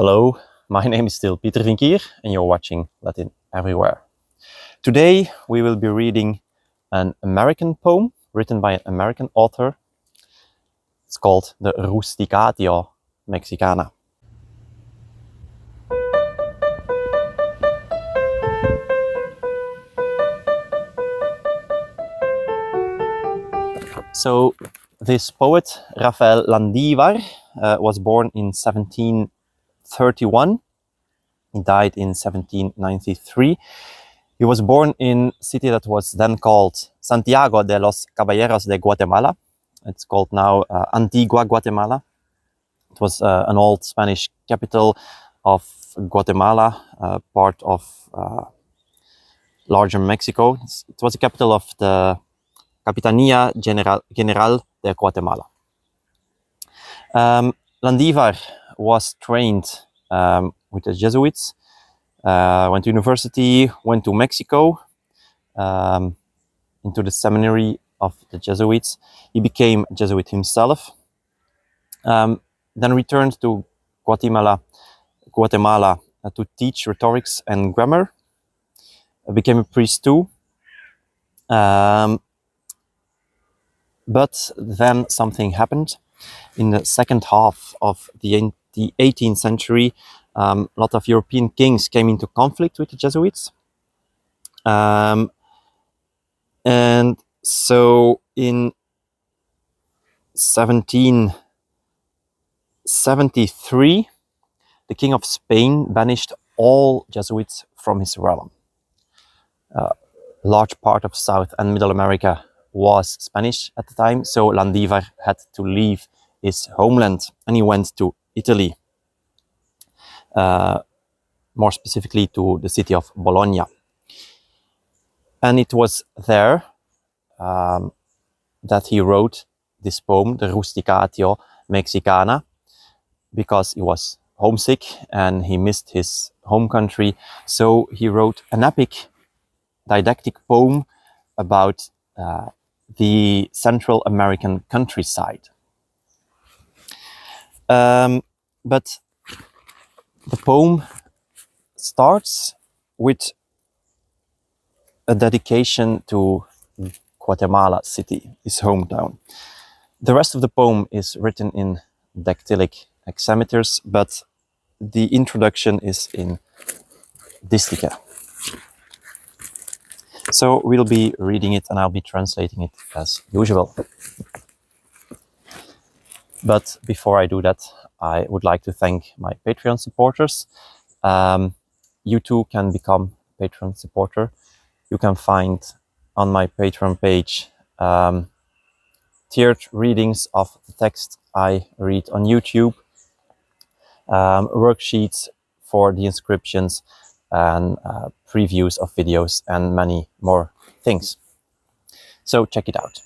Hello, my name is still Pieter Vynckier and you're watching Latin Everywhere. Today we will be reading an American poem written by an American author. It's called the Rusticatio Mexicana. So this poet, Rafael Landívar, was born in 1731. He died in 1793. He was born in a city that was then called Santiago de los Caballeros de Guatemala. It's called now Antigua Guatemala. It was an old Spanish capital of Guatemala, part of larger Mexico. It was the capital of the Capitanía General de Guatemala. Landívar was trained with the Jesuits, went to university, went to Mexico, into the seminary of the Jesuits. He became a Jesuit himself, then returned to Guatemala to teach rhetorics and grammar. Became a priest too. But then something happened. In the second half of the 18th century, a lot of European kings came into conflict with the Jesuits. And so in 1773, the King of Spain banished all Jesuits from his realm. A large part of South and Middle America was Spanish at the time, so Landívar had to leave his homeland and he went to Italy, more specifically to the city of Bologna. And it was there that he wrote this poem, the Rusticatio Mexicana, because he was homesick and he missed his home country. So he wrote an epic didactic poem about the Central American countryside. But the poem starts with a dedication to Guatemala City, his hometown. The rest of the poem is written in dactylic hexameters, but the introduction is in distica. So we'll be reading it and I'll be translating it as usual. But before I do that, I would like to thank my Patreon supporters. You too can become a Patreon supporter. You can find on my Patreon page tiered readings of the text I read on YouTube, worksheets for the inscriptions, and previews of videos and many more things. So check it out.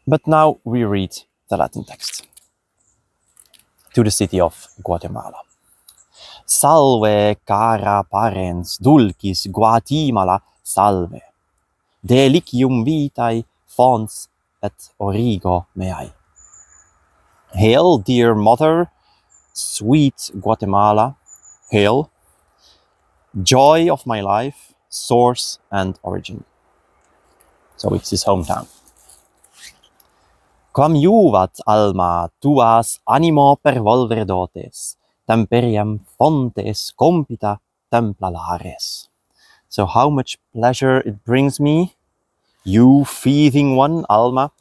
But now we read the Latin text. To the city of Guatemala. Salve, cara parens, dulcis Guatemala, salve. Delicium vitae, fons et origo meae. Hail, dear mother, sweet Guatemala, hail. Joy of my life, source and origin. So it's his hometown. Quam juvat alma tuas animo pervolvere dotes, temperiem fontes compita templa lares. So how much pleasure it brings me, you thieving one, Alma,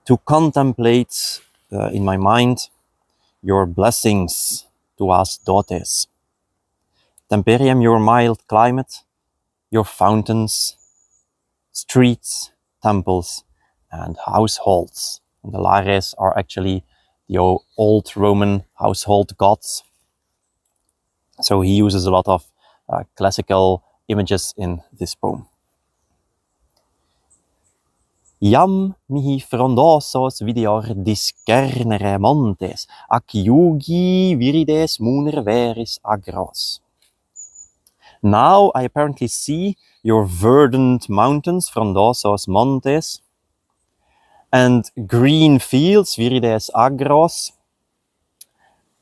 to contemplate in my mind your blessings, tuas dotes. Temperiem, your mild climate, your fountains, streets, temples, and households. And the lares are actually the old Roman household gods. So he uses a lot of classical images in this poem. Iam mihi frondosos videor discernere montes, ac iugi virides muner veris agros. Now I apparently see your verdant mountains, frondosos montes, and green fields, virides agros,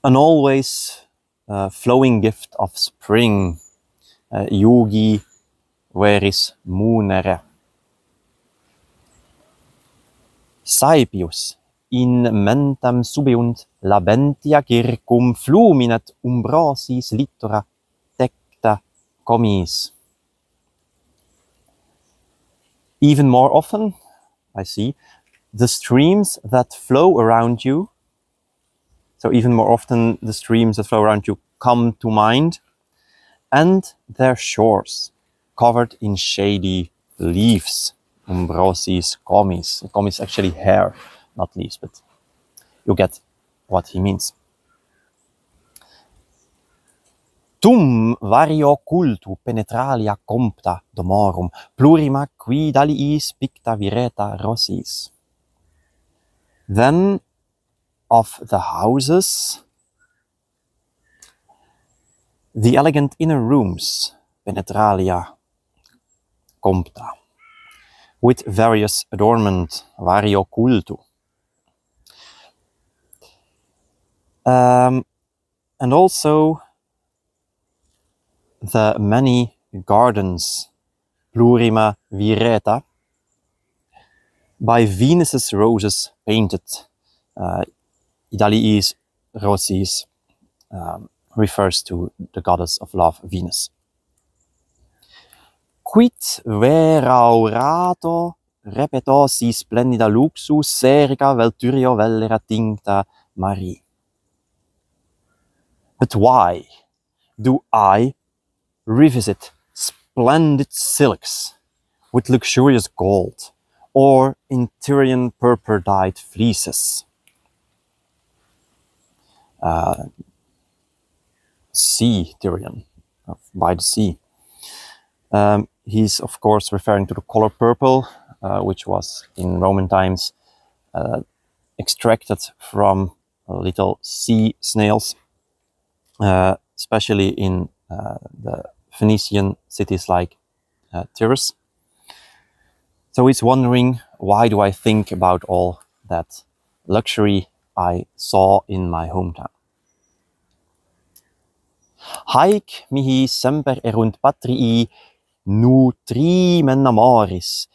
an always flowing gift of spring, Yugi veris munere. Saepius in mentem subeunt labentia circum fluminet umbrosis littora tecta comis. Even more often, I see, the streams that flow around you, so even more often the streams that flow around you come to mind, and their shores covered in shady leaves. Umbrosis comis. Comis actually hair, not leaves, but you get what he means. Tum vario cultu penetralia compta domorum, plurima quid aliis picta vireta rossis. Then of the houses, the elegant inner rooms, penetralia compta, with various adornment, vario cultu. And also the many gardens, plurima vireta, by Venus's roses painted. Idaliis rosis refers to the goddess of love, Venus. Quid veraurato repetosi splendida luxus serica velturio vellera tincta Marie. But why do I revisit splendid silks with luxurious gold, or in Tyrian purple-dyed fleeces? Sea Tyrian, by the sea. He's of course referring to the color purple, which was in Roman times extracted from little sea snails, especially in the Phoenician cities like Tyrus. So he's wondering, why do I think about all that luxury I saw in my hometown? Haec mihi semper erunt patrii nutrimen amoris,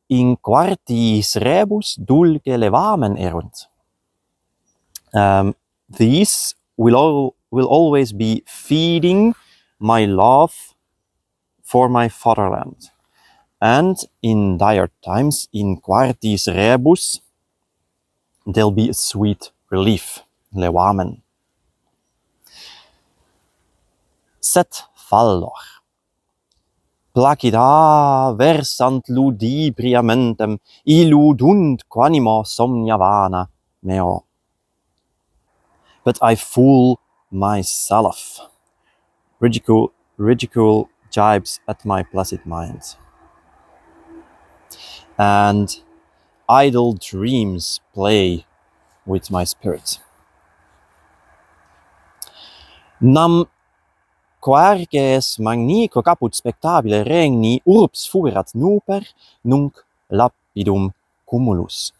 in quartis rebus dulce levamen erunt. These will always be feeding my love for my fatherland. And in dire times, in quartis rebus, there'll be a sweet relief, levamen. Set fallor. Placida versant ludibria mentem, illudunt quanimo somnia vana meo. But I fool myself. Ridicule jibes at my placid mind. And idle dreams play with my spirit. Nam querces magnico caput spectabile regni urbs fuerat nuper, nunc lapidum cumulus.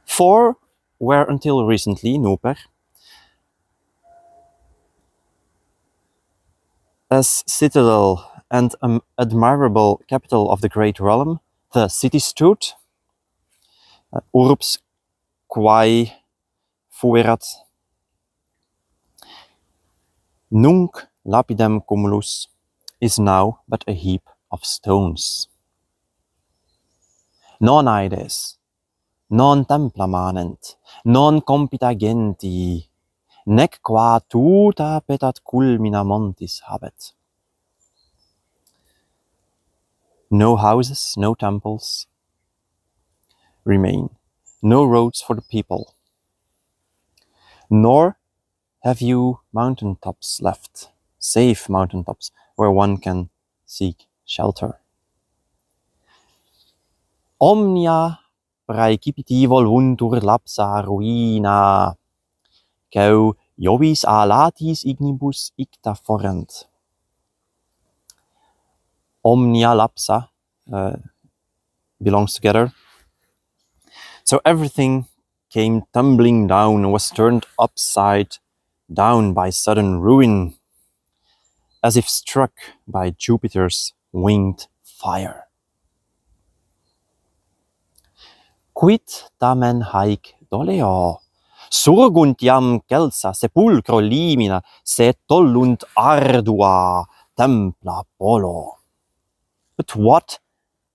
For where until recently nuper, as citadel and admirable capital of the great realm, the city stood, urbs quae fuerat, nunc lapidem cumulus, is now but a heap of stones. Non aides, non templa manent, non compita genti, nec qua tuta petat culmina montis habet. No houses, no temples remain, no roads for the people, nor have you mountaintops left, safe mountaintops where one can seek shelter. Omnia praecipiti volvuntur lapsa ruina, quo Jovis a latis ignibus icta forent. Omnia lapsa belongs together. So everything came tumbling down and was turned upside down by sudden ruin, as if struck by Jupiter's winged fire. Quid tamen haec doleo? Surgunt iam celsa sepulcro limina, se tollunt ardua templa polo. But what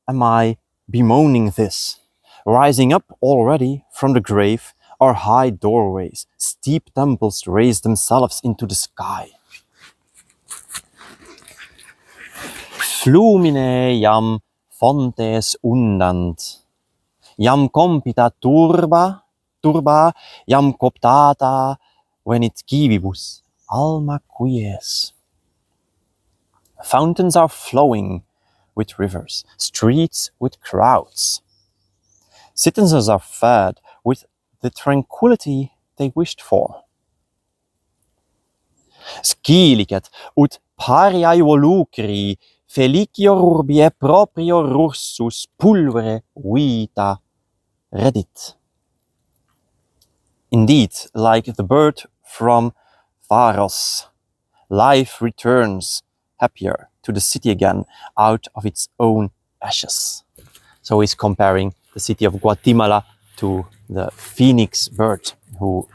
am I bemoaning this? Rising up already from the grave are high doorways, steep temples raise themselves into the sky. Flumine iam fontes undant, iam compita turba, iam coptata venit civibus alma quies. Fountains are flowing with rivers, streets with crowds. Citizens are fed with the tranquility they wished for. Scilicet ut pariae volucri felicior urbie proprio russus pulvere vita redit. Indeed, like the bird from Pharos, life returns happier to the city again out of its own ashes. So he's comparing the city of Guatemala to the phoenix bird who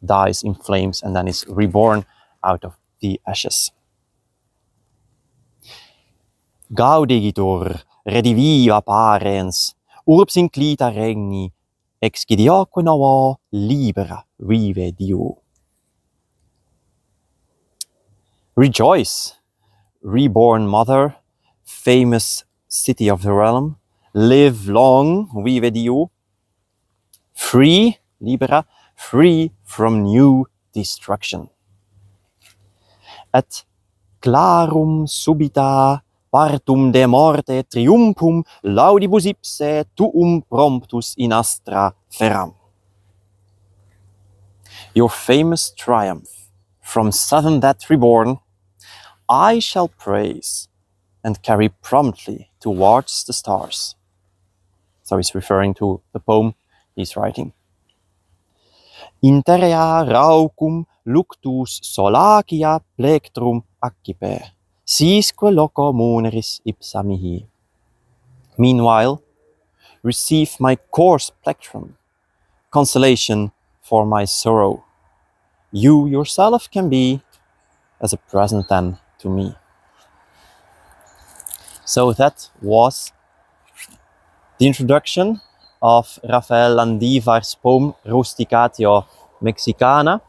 dies in flames and then is reborn out of the ashes. Gaudigitur rediviva parens, urbs inclita regni, excidioque novo libera vive Diu. Rejoice, reborn mother, famous city of the realm, live long, vive Diu. Free, libera, free from new destruction. Et clarum subita partum de morte triumphum laudibus ipse tuum promptus in astra feram. Your famous triumph, from sudden death reborn, I shall praise and carry promptly towards the stars. So he's referring to the poem he's writing. Interea raucum luctus solacia plectrum accipe, sisque loco muneris ipsa mihi. Meanwhile, receive my coarse plectrum, consolation for my sorrow. You yourself can be as a present then to me. So that was the introduction of Rafael Landívar's poem Rusticatio Mexicana.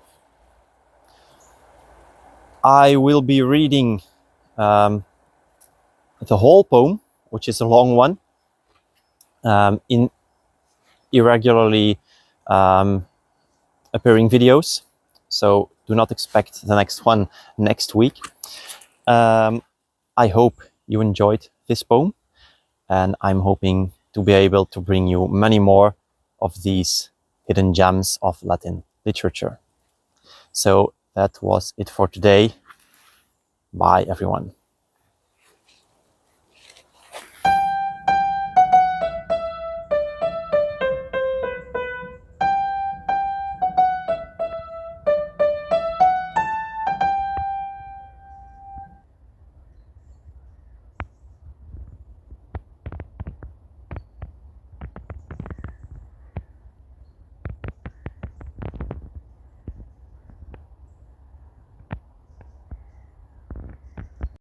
I will be reading the whole poem, which is a long one, in irregularly appearing videos. So do not expect the next one next week. I hope you enjoyed this poem, and I'm hoping to be able to bring you many more of these hidden gems of Latin literature. So that was it for today. Bye, everyone.